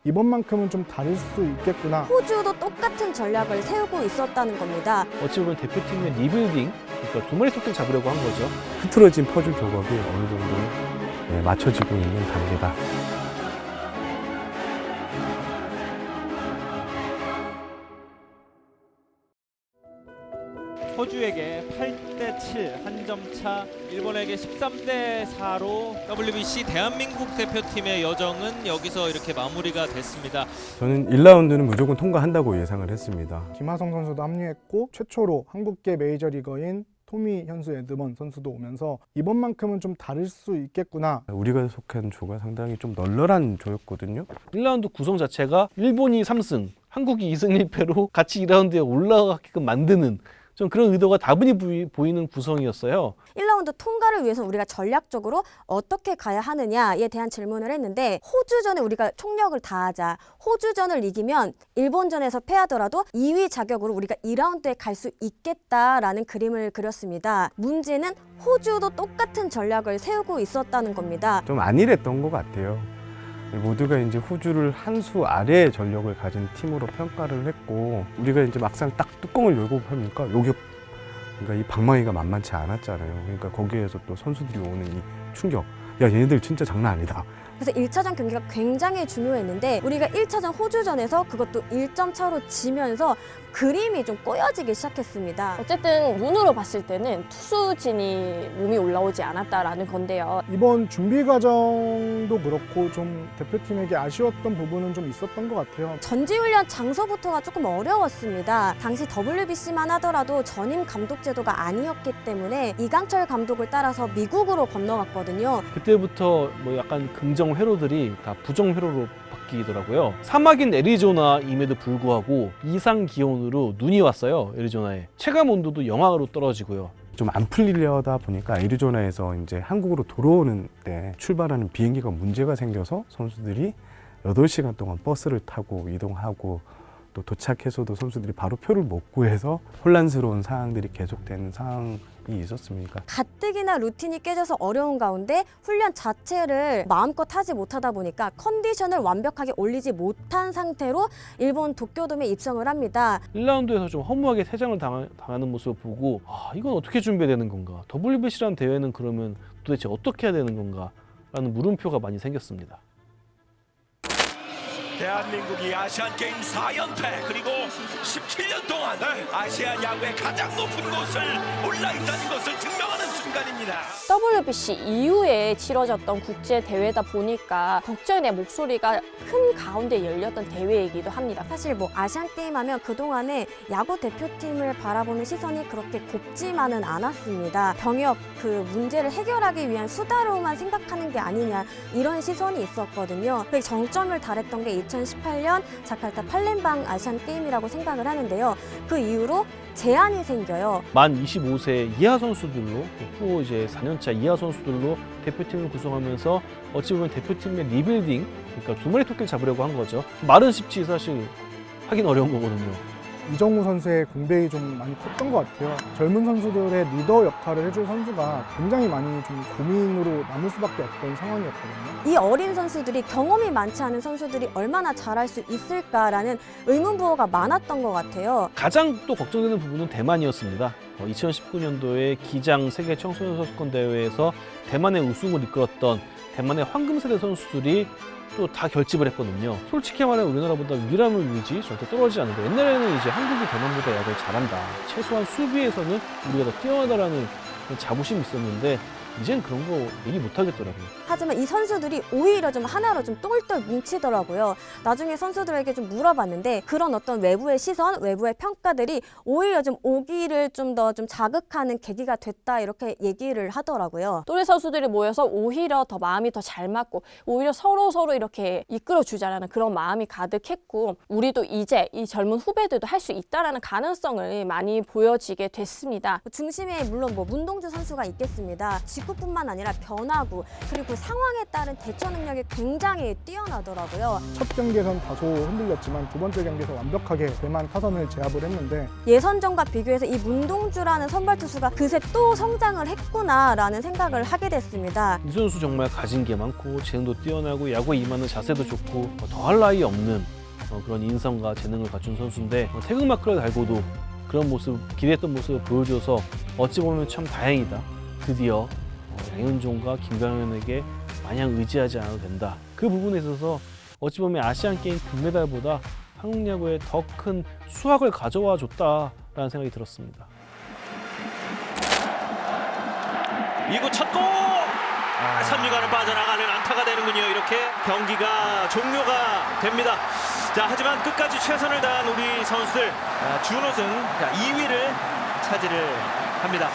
이번만큼은 좀 다를 수 있겠구나. 호주도 똑같은 전략을 세우고 있었다는 겁니다. 어찌 보면 대표팀의 리빌딩, 그러니까 두 마리 토끼를 잡으려고 한 거죠. 흐트러진 퍼즐 조각이 어느 정도 맞춰지고 있는 단계다. 호주에게 8대7 한 점 차, 일본에게 13대4로 WBC 대한민국 대표팀의 여정은 여기서 이렇게 마무리가 됐습니다. 저는 1라운드는 무조건 통과한다고 예상을 했습니다. 김하성 선수도 합류했고 최초로 한국계 메이저리거인 토미 현수 에드먼 선수도 오면서 이번만큼은 좀 다를 수 있겠구나. 우리가 속한 조가 상당히 좀 널널한 조였거든요. 1라운드 구성 자체가 일본이 3승, 한국이 2승 1패로 같이 2라운드에 올라가게끔 만드는 좀 그런 의도가 다분히 보이는 구성이었어요. 1라운드 통과를 위해서 우리가 전략적으로 어떻게 가야 하느냐에 대한 질문을 했는데, 호주전에 우리가 총력을 다하자. 호주전을 이기면 일본전에서 패하더라도 2위 자격으로 우리가 2라운드에 갈 수 있겠다라는 그림을 그렸습니다. 문제는 호주도 똑같은 전략을 세우고 있었다는 겁니다. 좀 안일했던 것 같아요. 모두가 이제 호주를 한 수 아래의 전력을 가진 팀으로 평가를 했고, 우리가 이제 막상 딱 뚜껑을 열고 보니까 여기 그러니까 이 방망이가 만만치 않았잖아요. 그러니까 거기에서 또 선수들이 오는 이 충격. 야, 얘네들 진짜 장난 아니다. 그래서 1차전 경기가 굉장히 중요했는데, 우리가 1차전 호주전에서 그것도 1점 차로 지면서 그림이 좀 꼬여지기 시작했습니다. 어쨌든 눈으로 봤을 때는 투수진이 몸이 올라오지 않았다라는 건데요. 이번 준비 과정도 그렇고 좀 대표팀에게 아쉬웠던 부분은 좀 있었던 것 같아요. 전지훈련 장소부터가 조금 어려웠습니다. 당시 WBC만 하더라도 전임 감독 제도가 아니었기 때문에 이강철 감독을 따라서 미국으로 건너갔거든요. 그때부터 뭐 약간 긍정 회로들이 다 부정 회로로 바뀌더라고요. 사막인 애리조나임에도 불구하고 이상 기온으로 눈이 왔어요. 애리조나에 체감 온도도 영하로 떨어지고요. 좀 안 풀리려다 보니까 애리조나에서 이제 한국으로 돌아오는 때 출발하는 비행기가 문제가 생겨서 선수들이 8시간 동안 버스를 타고 이동하고, 또 도착해서도 선수들이 바로 표를 못 구해서 혼란스러운 상황들이 계속되는 상황이 있었습니까? 가뜩이나 루틴이 깨져서 어려운 가운데 훈련 자체를 마음껏 하지 못하다 보니까 컨디션을 완벽하게 올리지 못한 상태로 일본 도쿄돔에 입성을 합니다. 1라운드에서 좀 허무하게 퇴장을 당하는 모습을 보고, 이건 어떻게 준비해야 되는 건가? WBC라는 대회는 그러면 도대체 어떻게 해야 되는 건가? 라는 물음표가 많이 생겼습니다. 대한민국이 아시안게임 4연패 그리고 17년 동안 아시안 야구의 가장 높은 곳을 올라있다는 것을 증명하는 순간입니다. WBC 이후에 치러졌던 국제 대회다 보니까 걱정의 목소리가 큰 가운데 열렸던 대회이기도 합니다. 사실 뭐 아시안게임 하면 그동안에 야구 대표팀을 바라보는 시선이 그렇게 곱지만은 않았습니다. 병역 그 문제를 해결하기 위한 수다로만 생각하는 게 아니냐, 이런 시선이 있었거든요. 그 정점을 달했던 게 2018년 자카르타 팔렘방 아시안게임이라고 생각을 하는데요. 그 이후로 제한이 생겨요. 만 25세 이하 선수들로, 후보 이제 4년차 이하 선수들로 대표팀을 구성하면서 어찌 보면 대표팀의 리빌딩, 그러니까 두 마리 토끼를 잡으려고 한 거죠. 말은 쉽지 사실 하긴 어려운 거거든요. 이정우 선수의 공백이 좀 많이 컸던 것 같아요. 젊은 선수들의 리더 역할을 해줄 선수가 굉장히 많이 좀 고민으로 남을 수밖에 없던 상황이었거든요. 이 어린 선수들이, 경험이 많지 않은 선수들이 얼마나 잘할 수 있을까라는 의문부호가 많았던 것 같아요. 가장 또 걱정되는 부분은 대만이었습니다. 2019년도에 기장 세계 청소년 선수권 대회에서 대만의 우승을 이끌었던 대만의 황금세대 선수들이 또 다 결집을 했거든요. 솔직히 말해 우리나라보다 위람을 유지 절대 떨어지지 않는데, 옛날에는 이제 한국이 대만보다 야구를 잘한다, 최소한 수비에서는 우리가 더 뛰어나다라는 자부심이 있었는데, 이젠 그런 거 얘기 못 하겠더라고요. 하지만 이 선수들이 오히려 좀 하나로 좀 똘똘 뭉치더라고요. 나중에 선수들에게 좀 물어봤는데, 그런 어떤 외부의 시선, 외부의 평가들이 오히려 좀 오기를 좀 더 좀 자극하는 계기가 됐다, 이렇게 얘기를 하더라고요. 또래 선수들이 모여서 오히려 더 마음이 더 잘 맞고, 오히려 서로 이렇게 이끌어주자라는 그런 마음이 가득했고, 우리도 이제 이 젊은 후배들도 할 수 있다라는 가능성을 많이 보여지게 됐습니다. 중심에 물론 뭐 문동주 선수가 있겠습니다. 직구뿐만 아니라 변화구 그리고 그 상황에 따른 대처 능력이 굉장히 뛰어나더라고요. 첫 경기에선 다소 흔들렸지만 두 번째 경기에서 완벽하게 대만 타선을 제압을 했는데 예선전과 비교해서 이 문동주라는 선발 투수가 그새 또 성장을 했구나라는 생각을 하게 됐습니다. 이 선수 정말 가진 게 많고 재능도 뛰어나고 야구에 임하는 자세도 좋고 더할 나위 없는 그런 인성과 재능을 갖춘 선수인데 태극마크를 달고도 그런 모습, 기대했던 모습을 보여줘서 어찌 보면 참 다행이다. 드디어 양현종과 김광현에게 마냥 의지하지 않아도 된다. 그 부분에 있어서 어찌 보면 아시안게임 금메달보다 한국 야구에 더 큰 수확을 가져와 줬다라는 생각이 들었습니다. 2구 첫공 3루간을 빠져나가는 안타가 되는군요. 이렇게 경기가 종료가 됩니다. 자, 하지만 끝까지 최선을 다한 우리 선수들 준우승 2위를 차지를 합니다.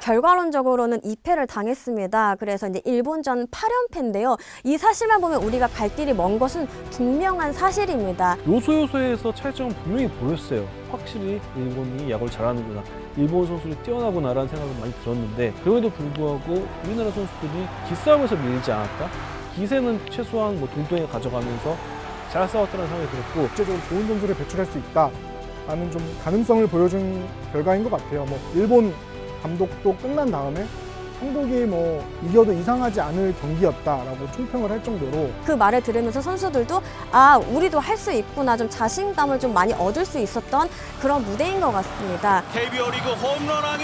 결과론적으로는 2패를 당했습니다. 그래서 이제 일본전 8연패인데요. 이 사실만 보면 우리가 갈 길이 먼 것은 분명한 사실입니다. 요소요소에서 차이점은 분명히 보였어요. 확실히 일본이 야구를 잘하는구나, 일본 선수들이 뛰어나구나라는 생각은 많이 들었는데 그럼에도 불구하고 우리나라 선수들이 기싸움에서 밀리지 않았다. 기세는 최소한 동등하게 가져가면서 잘 싸웠다는 생각이 들었고 국제적으로 좋은 선수를 배출할 수 있다라는 좀 가능성을 보여준 결과인 것 같아요. 일본 감독도 끝난 다음에 한국이 이겨도 이상하지 않을 경기였다라고 총평을 할 정도로 그 말을 들으면서 선수들도 우리도 할 수 있구나, 좀 자신감을 좀 많이 얻을 수 있었던 그런 무대인 것 같습니다. KBO 리그 홈런왕이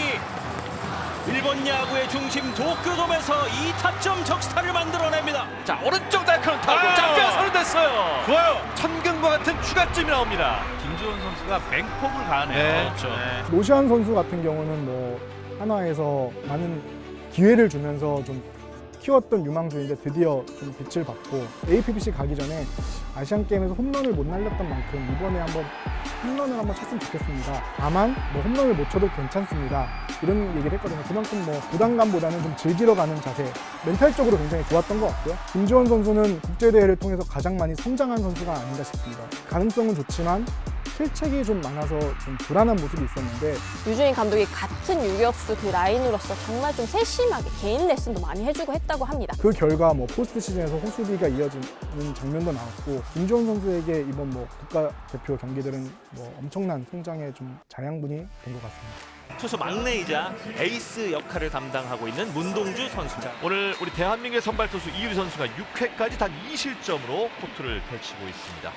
일본 야구의 중심 도쿄돔에서 2타점 적시타를 만들어냅니다. 자, 오른쪽 날카로운 타구 짝배어서는 됐어요. 좋아요. 천금과 같은 추가점이 나옵니다. 김주원 선수가 맹폭을 가하네요. 네, 그렇죠. 노시안 선수 같은 경우는 하나에서 많은 기회를 주면서 좀 키웠던 유망주인데 드디어 좀 빛을 받고 APBC 가기 전에 아시안게임에서 홈런을 못 날렸던 만큼 이번에 한번 홈런을 한번 쳤으면 좋겠습니다. 다만 홈런을 못 쳐도 괜찮습니다. 이런 얘기를 했거든요. 그만큼 부담감보다는 좀 즐기러 가는 자세, 멘탈적으로 굉장히 좋았던 것 같고요. 김주원 선수는 국제대회를 통해서 가장 많이 성장한 선수가 아닌가 싶습니다. 가능성은 좋지만 실책이 좀 많아서 좀 불안한 모습이 있었는데 유주인 감독이 같은 유격수 그 라인으로서 정말 좀 세심하게 개인 레슨도 많이 해주고 했다고 합니다. 그 결과 포스트 시즌에서 호수비가 이어지는 장면도 나왔고 김주원 선수에게 이번 국가대표 경기들은 엄청난 성장의 좀 자양분이 된 것 같습니다. 투수 막내이자 에이스 역할을 담당하고 있는 문동주 선수입니다. 오늘 우리 대한민국의 선발 투수 이유리 선수가 6회까지 단 2실점으로 코트를 펼치고 있습니다.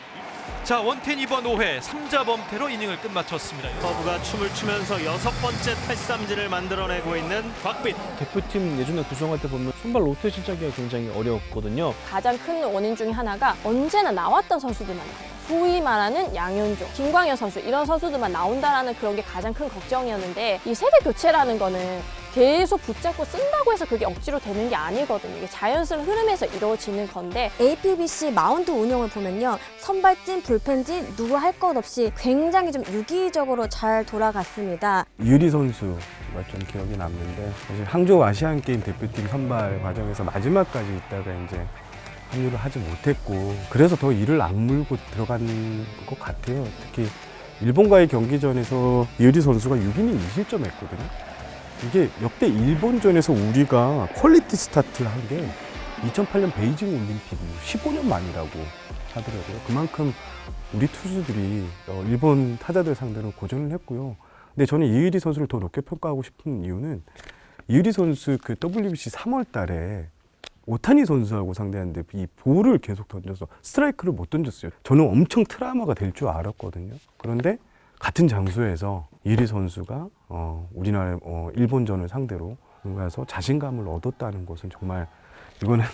자, 원텐 이번 5회 3자 범퇴로 이닝을 끝마쳤습니다. 서브가 춤을 추면서 6번째 탈삼진을 만들어내고 있는 곽빈. 대표팀 예전에 구성할 때 보면 선발 로테이션 짜기가 굉장히 어려웠거든요. 가장 큰 원인 중에 하나가 언제나 나왔던 선수들만 나와요. 소위 말하는 양현종, 김광현 선수 이런 선수들만 나온다라는 그런 게 가장 큰 걱정이었는데 이 세대 교체라는 거는 계속 붙잡고 쓴다고 해서 그게 억지로 되는 게 아니거든요. 이게 자연스러운 흐름에서 이루어지는 건데 APBC 마운드 운영을 보면요. 선발진, 불펜진 누구 할 것 없이 굉장히 좀 유기적으로 잘 돌아갔습니다. 이유리 선수가 좀 기억이 남는데 사실 항저우 아시안게임 대표팀 선발 과정에서 마지막까지 있다가 이제 합류를 하지 못했고 그래서 더 이를 악물고 들어간 것 같아요. 특히 일본과의 경기전에서 이유리 선수가 6이닝 2실점했거든요. 이게 역대 일본전에서 우리가 퀄리티 스타트를 한 게 2008년 베이징 올림픽 15년 만이라고 하더라고요. 그만큼 우리 투수들이 일본 타자들 상대로 고전을 했고요. 근데 저는 이유리 선수를 더 높게 평가하고 싶은 이유는 이유리 선수 그 WBC 3월 달에 오타니 선수하고 상대하는데 이 볼을 계속 던져서 스트라이크를 못 던졌어요. 저는 엄청 트라우마가 될 줄 알았거든요. 그런데 같은 장소에서 이유리 선수가 우리나라 일본전을 상대로 가서 자신감을 얻었다는 것은 정말 이거는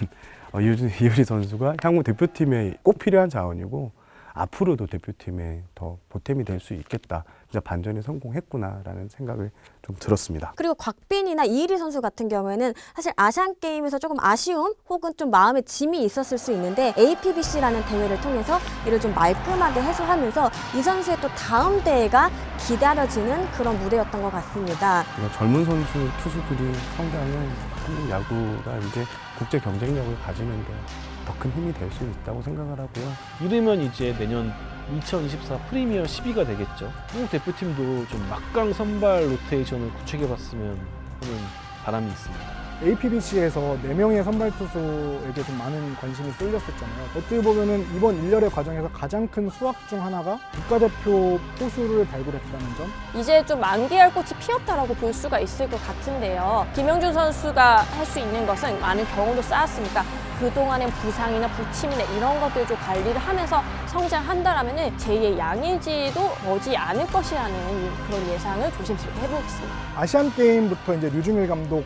이유리 선수가 향후 대표팀에 꼭 필요한 자원이고 앞으로도 대표팀에 더 보탬이 될 수 있겠다. 진짜 반전에 성공했구나라는 생각을 좀 들었습니다. 그리고 곽빈이나 이일희 선수 같은 경우에는 사실 아시안게임에서 조금 아쉬움 혹은 좀 마음의 짐이 있었을 수 있는데 APBC라는 대회를 통해서 이를 좀 말끔하게 해소하면서 이 선수의 또 다음 대회가 기다려지는 그런 무대였던 것 같습니다. 젊은 선수 투수들이 성장은 한국 야구가 이제 국제 경쟁력을 가지는데 더 큰 힘이 될 수 있다고 생각을 하고요. 이르면 이제 내년 2024 프리미어 12가 되겠죠. 한국 대표팀도 좀 막강 선발 로테이션을 구축해봤으면 하는 바람이 있습니다. APBC에서 4명의 선발 투수에게 좀 많은 관심이 쏠렸었잖아요. 어떻게 보면은 이번 1년의 과정에서 가장 큰 수확 중 하나가 국가대표 포수를 발굴했다는 점. 이제 좀 만개할 꽃이 피었다라고 볼 수가 있을 것 같은데요. 김영준 선수가 할 수 있는 것은 많은 경험도 쌓았으니까 그동안의 부상이나 부침이나 이런 것들 좀 관리를 하면서 성장한다라면 제2의 양의지도 머지 않을 것이라는 그런 예상을 조심스럽게 해보겠습니다. 아시안 게임부터 이제 류중일 감독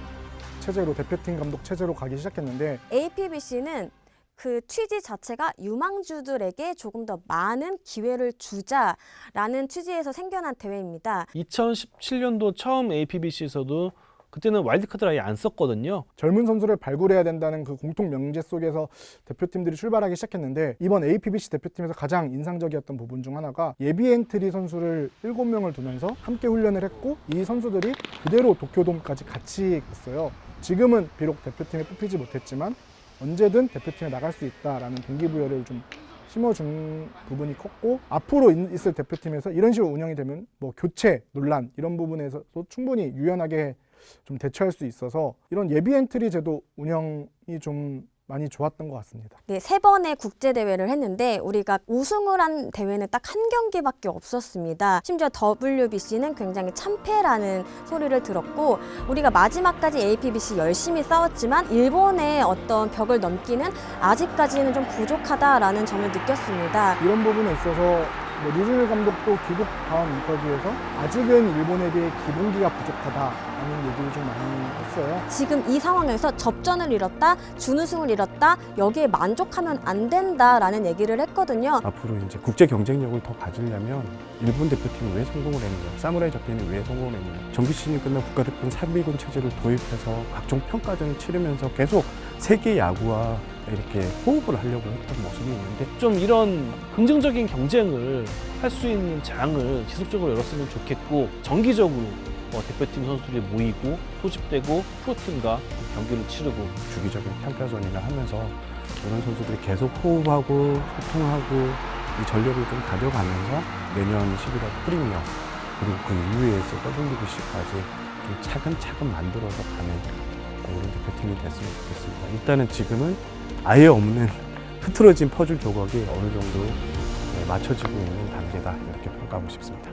체제로 대표팀 감독 체제로 가기 시작했는데 APBC는 그 취지 자체가 유망주들에게 조금 더 많은 기회를 주자라는 취지에서 생겨난 대회입니다. 2017년도 처음 APBC에서도 그때는 와일드카드를 아예 안 썼거든요. 젊은 선수를 발굴해야 된다는 그 공통 명제 속에서 대표팀들이 출발하기 시작했는데 이번 APBC 대표팀에서 가장 인상적이었던 부분 중 하나가 예비 엔트리 선수를 7명을 두면서 함께 훈련을 했고 이 선수들이 그대로 도쿄돔까지 같이 갔어요. 지금은 비록 대표팀에 뽑히지 못했지만 언제든 대표팀에 나갈 수 있다라는 동기부여를 좀 심어준 부분이 컸고 앞으로 있을 대표팀에서 이런 식으로 운영이 되면 뭐 교체 논란 이런 부분에서도 충분히 유연하게 좀 대처할 수 있어서 이런 예비 엔트리 제도 운영이 좀 많이 좋았던 것 같습니다. 네, 3번의 국제대회를 했는데 우리가 우승을 한 대회는 딱 한 경기밖에 없었습니다. 심지어 WBC는 굉장히 참패라는 소리를 들었고 우리가 마지막까지 APBC 열심히 싸웠지만 일본의 어떤 벽을 넘기는 아직까지는 좀 부족하다라는 점을 느꼈습니다. 이런 부분에 있어서 류중일 감독도 귀국 다음 인터뷰에서 아직은 일본에 비해 기본기가 부족하다라는 얘기를 좀 많이 했어요. 지금 이 상황에서 접전을 잃었다, 준우승을 잃었다, 여기에 만족하면 안 된다라는 얘기를 했거든요. 앞으로 이제 국제 경쟁력을 더 가지려면 일본 대표팀이 왜 성공을 했느냐, 사무라이 자판이 왜 성공을 했느냐, 정규 시즌이 끝나 국가대표는 3위군 체제를 도입해서 각종 평가전을 치르면서 계속 세계 야구와 이렇게 호흡을 하려고 했던 모습이 있는데 좀 이런 긍정적인 경쟁을 할 수 있는 장을 지속적으로 열었으면 좋겠고 정기적으로 대표팀 선수들이 모이고 소집되고 프로팀과 경기를 치르고 주기적인 평가전이나 하면서 이런 선수들이 계속 호흡하고 소통하고 이 전력을 좀 가져가면서 내년 11월 프리미어 그리고 그 이후에 WBC까지 좀 차근차근 만들어서 가는 이런 대표팀이 됐으면 좋겠습니다. 일단은 지금은 아예 없는 흐트러진 퍼즐 조각이 어느 정도 맞춰지고 있는 단계다 이렇게 평가하고 싶습니다.